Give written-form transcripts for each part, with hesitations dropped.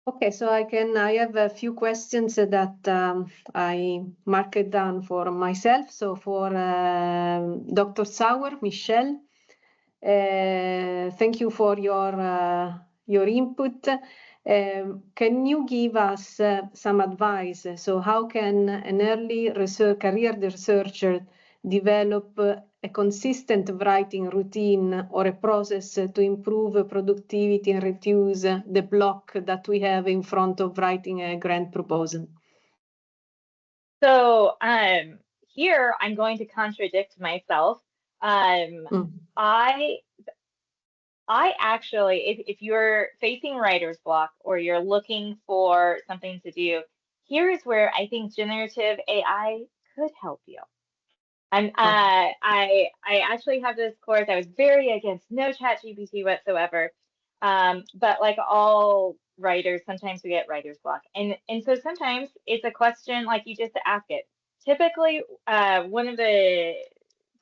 Okay, so I have a few questions that I marked down for myself. So for Dr. Sauer, Michelle, thank you for your input. Can you give us some advice? So how can an early career researcher develop a consistent writing routine or a process to improve productivity and reduce the block that we have in front of writing a grant proposal? So here I'm going to contradict myself. I actually, if you're facing writer's block or you're looking for something to do, here's where I think generative AI could help you. And I actually have this course. I was very against no ChatGPT whatsoever. But like all writers, sometimes we get writer's block. And so sometimes it's a question like you just ask it. Typically, one of the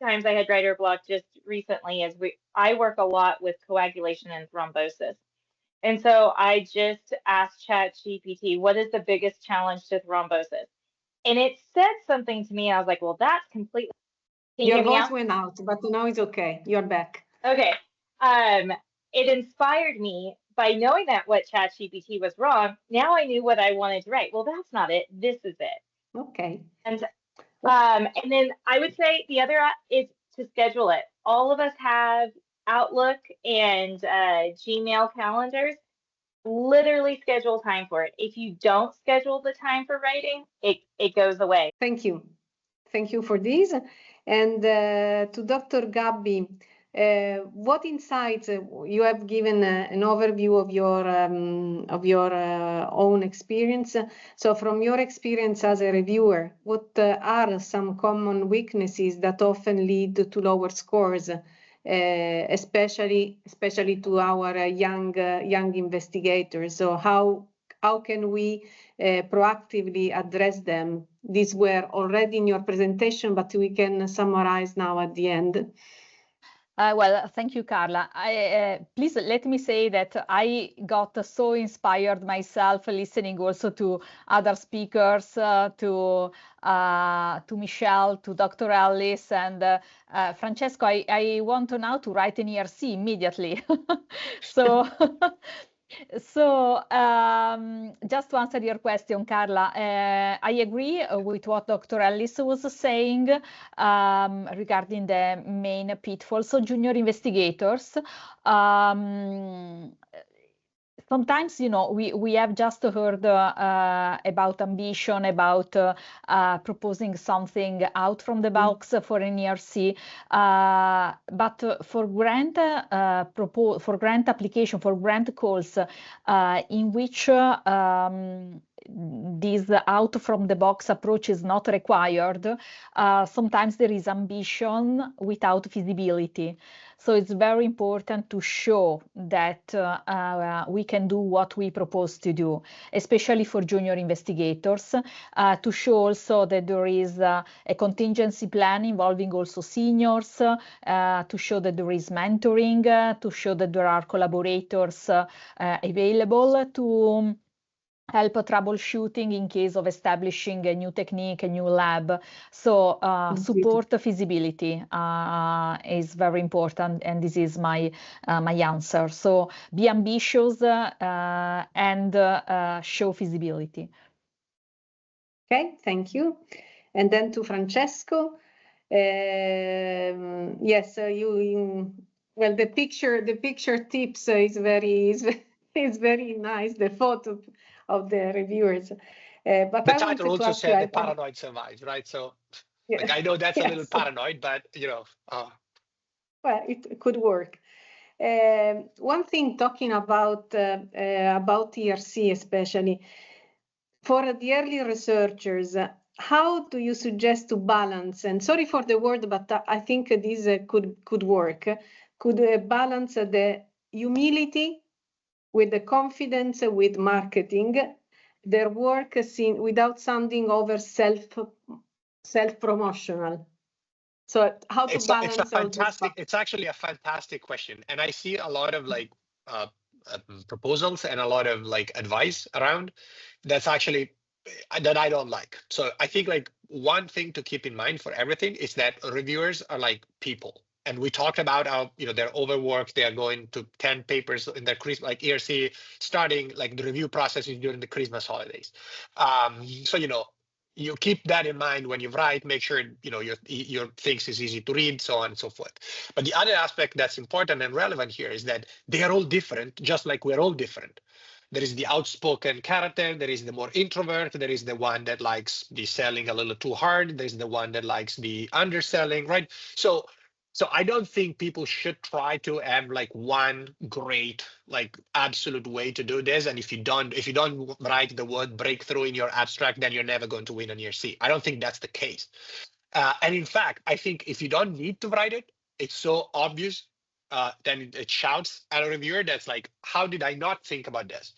times I had writer block just recently is I work a lot with coagulation and thrombosis. And so I just asked ChatGPT, what is the biggest challenge to thrombosis? And it said something to me. I was like, well, that's completely. Your voice went out, but now it's okay. You're back. Okay. It inspired me by knowing that what ChatGPT was wrong. Now I knew what I wanted to write. Well, that's not it. This is it. Okay. And then I would say the other is to schedule it. All of us have Outlook and Gmail calendars. Literally schedule time for it. If you don't schedule the time for writing, it goes away. Thank you. Thank you for this. And to Dr. Gabby, what insights you have given an overview of your own experience. So from your experience as a reviewer, what are some common weaknesses that often lead to lower scores, especially to our young investigators? So how can we proactively address them? These were already in your presentation, but we can summarize now at the end. Well, thank you, Carla. Please let me say that I got so inspired myself listening also to other speakers, to Michelle, to Dr. Ellis, and Francesco. I want now to write an ERC immediately. So. So just to answer your question, Carla, I agree with what Dr. Ellis was saying regarding the main pitfalls. So junior investigators, sometimes, you know, we have just heard about ambition, about proposing something out from the box for an ERC, but for grant application, for grant calls in which this out from the box approach is not required, sometimes there is ambition without feasibility. So it's very important to show that we can do what we propose to do, especially for junior investigators, to show also that there is a contingency plan involving also seniors, to show that there is mentoring, to show that there are collaborators available to help troubleshooting in case of establishing a new technique, a new lab. So support feasibility is very important, and this is my answer. So be ambitious and show feasibility. Okay, thank you. And then to Francesco. Yes, well, the picture tips is very nice. The photo of the reviewers. But the title also said the paranoid survives, right? So like, I know that's a little paranoid, but you know. Well, it could work. One thing talking about ERC especially, for the early researchers, how do you suggest to balance, and sorry for the word, but I think this could work, could balance the humility with the confidence with marketing, their work without sounding over self-promotional. So how to balance it's actually a fantastic question, and I see a lot of like proposals and a lot of like advice around that's actually that I don't like. So I think like one thing to keep in mind for everything is that reviewers are like people. And we talked about how, you know, they're overworked. They are going to 10 papers in their Christmas, like ERC, starting like the review process is during the Christmas holidays. So, you know, you keep that in mind when you write, make sure, you know, your things is easy to read, so on and so forth. But the other aspect that's important and relevant here is that they are all different, just like we're all different. There is the outspoken character, there is the more introvert, there is the one that likes the selling a little too hard, there's the one that likes the underselling, right? So I don't think people should try to have like one great, like absolute way to do this. And if you don't write the word breakthrough in your abstract, then you're never going to win an ERC. I don't think that's the case. And in fact, I think if you don't need to write it, it's so obvious, then it shouts at a reviewer that's like, how did I not think about this?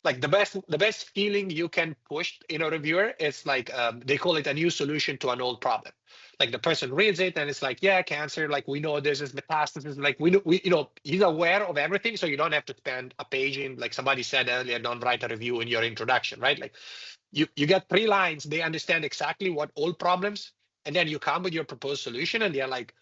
Like the best feeling you can push in a reviewer is like, they call it a new solution to an old problem. Like the person reads it and it's like, yeah, cancer, like we know this is metastasis, like we you know, he's aware of everything, so you don't have to spend a page in, like somebody said earlier, don't write a review in your introduction, right? Like you get 3 lines, they understand exactly what all problems, and then you come with your proposed solution and they're like,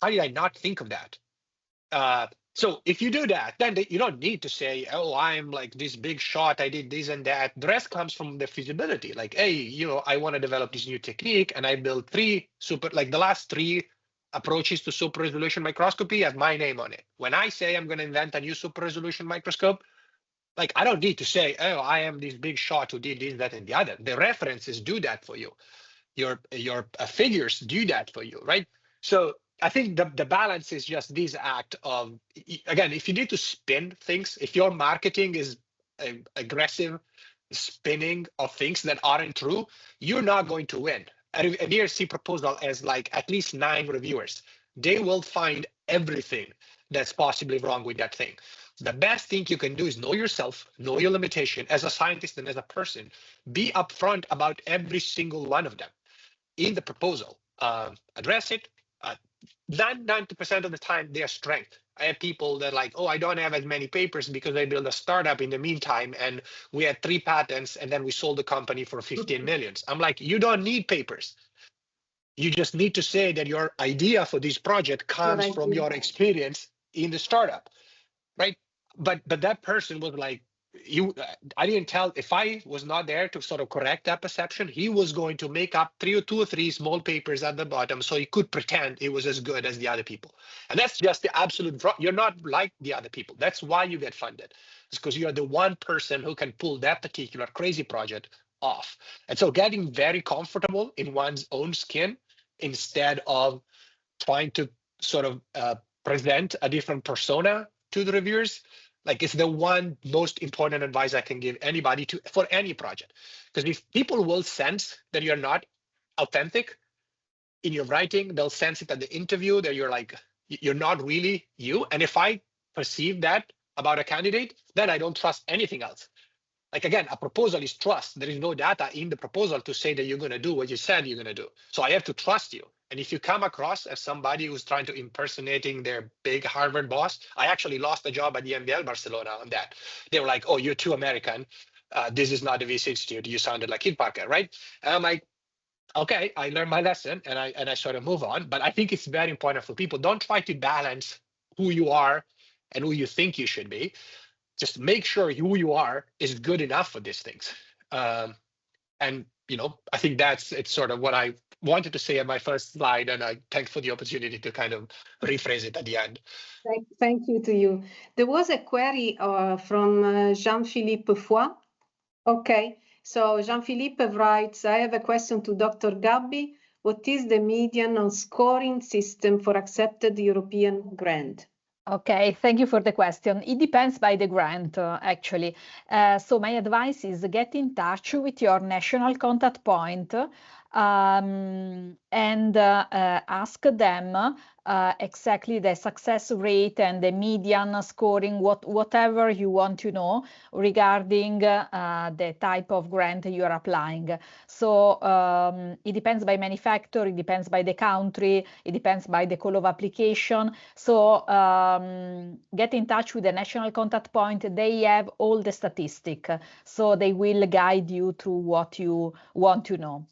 how did I not think of that? So if you do that, then you don't need to say, oh, I'm like this big shot, I did this and that. The rest comes from the feasibility. Like, hey, you know, I want to develop this new technique and I built 3 like the last 3 approaches to super resolution microscopy have my name on it. When I say I'm going to invent a new super resolution microscope, like I don't need to say, oh, I am this big shot who did this, that, and the other. The references do that for you. Your figures do that for you, right? So I think the balance is just this act of, again, if you need to spin things, if your marketing is aggressive spinning of things that aren't true, you're not going to win. An ERC proposal has like at least 9 reviewers. They will find everything that's possibly wrong with that thing. The best thing you can do is know yourself, know your limitation as a scientist and as a person. Be upfront about every single one of them in the proposal. Address it. 90% of the time, their strength. I have people that are like, oh, I don't have as many papers because I built a startup in the meantime and we had 3 patents and then we sold the company for 15 millions. I'm like, you don't need papers. You just need to say that your idea for this project comes from your experience in the startup, right? But that person was like, I didn't tell, if I was not there to sort of correct that perception, he was going to make up 2 or 3 small papers at the bottom so he could pretend it was as good as the other people. And that's just the absolute, you're not like the other people. That's why you get funded. It's because you're the one person who can pull that particular crazy project off. And so getting very comfortable in one's own skin instead of trying to sort of present a different persona to the reviewers, like it's the one most important advice I can give anybody for any project. Because if people will sense that you're not authentic in your writing, they'll sense it at the interview that you're like, you're not really you. And if I perceive that about a candidate, then I don't trust anything else. Like again, a proposal is trust. There is no data in the proposal to say that you're going to do what you said you're going to do. So I have to trust you. And if you come across as somebody who's trying to impersonating their big Harvard boss, I actually lost a job at the EMBL Barcelona on that. They were like, oh, you're too American. This is not the Wyss Institute. You sounded like Kid Parker, right? And I'm like, okay, I learned my lesson and I sort of move on. But I think it's very important for people. Don't try to balance who you are and who you think you should be. Just make sure who you are is good enough for these things. And, you know, I think it's sort of what I wanted to say at my first slide, and I thank for the opportunity to kind of rephrase it at the end. Thank you to you. There was a query from Jean-Philippe Foy. Okay, so Jean-Philippe writes, I have a question to Dr. Gabbi. What is the median on scoring system for accepted European grant? Okay, thank you for the question. It depends by the grant, actually. So my advice is get in touch with your national contact point and ask them exactly the success rate and the median scoring, whatever you want to know regarding the type of grant you are applying. So it depends by many factors, it depends by the country, it depends by the call of application. So get in touch with the national contact point. They have all the statistics, so they will guide you through what you want to know.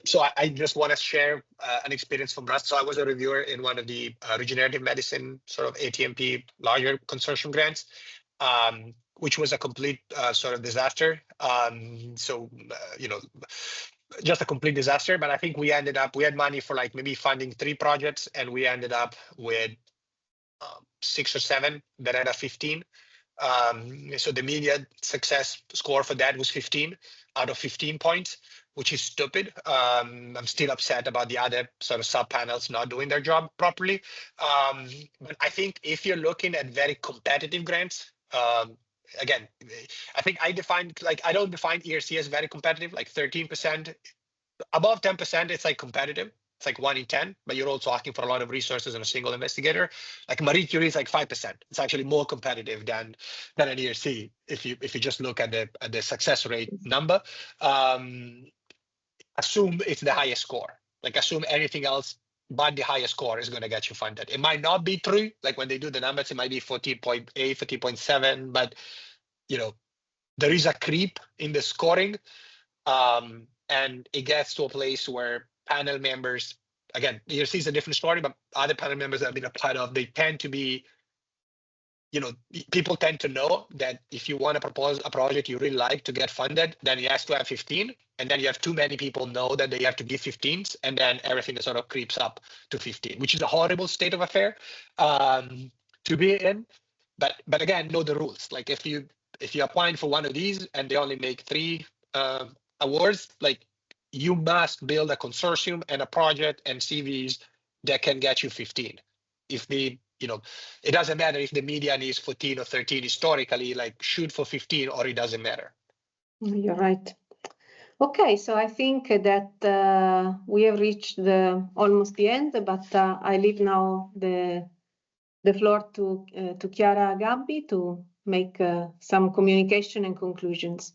So I just want to share an experience from Rust. So I was a reviewer in one of the regenerative medicine sort of ATMP larger consortium grants, which was a complete sort of disaster. Just a complete disaster. But I think we had money for like maybe funding 3 projects, and we ended up with 6 or 7 that had a 15. So the median success score for that was 15 out of 15 points, which is stupid. I'm still upset about the other sort of sub panels not doing their job properly. But I think if you're looking at very competitive grants, again, I think I don't define ERC as very competitive, like 13%, above 10%, it's like competitive. It's like 1 in 10, but you're also asking for a lot of resources and a single investigator. Like Marie Curie is like 5%. It's actually more competitive than an ERC if you just look at the success rate number. Assume it's the highest score. Like assume anything else but the highest score is going to get you funded. It might not be true. Like when they do the numbers, it might be 14.8, 14.7, but there is a creep in the scoring. And it gets to a place where panel members, again, ERC is a different story, but other panel members that have been a part of, they tend to be, people tend to know that if you want to propose a project you really like to get funded, then it has to have 15. And then you have too many people know that they have to give 15s, and then everything sort of creeps up to 15, which is a horrible state of affair to be in. But again, know the rules. Like if you're applying for one of these and they only make 3 awards, like you must build a consortium and a project and CVs that can get you 15. If it doesn't matter if the median is 14 or 13 historically, like shoot for 15 or it doesn't matter. You're right. Okay, so I think that we have reached almost the end, but I leave now the floor to Chiara Gabbi to make some communication and conclusions.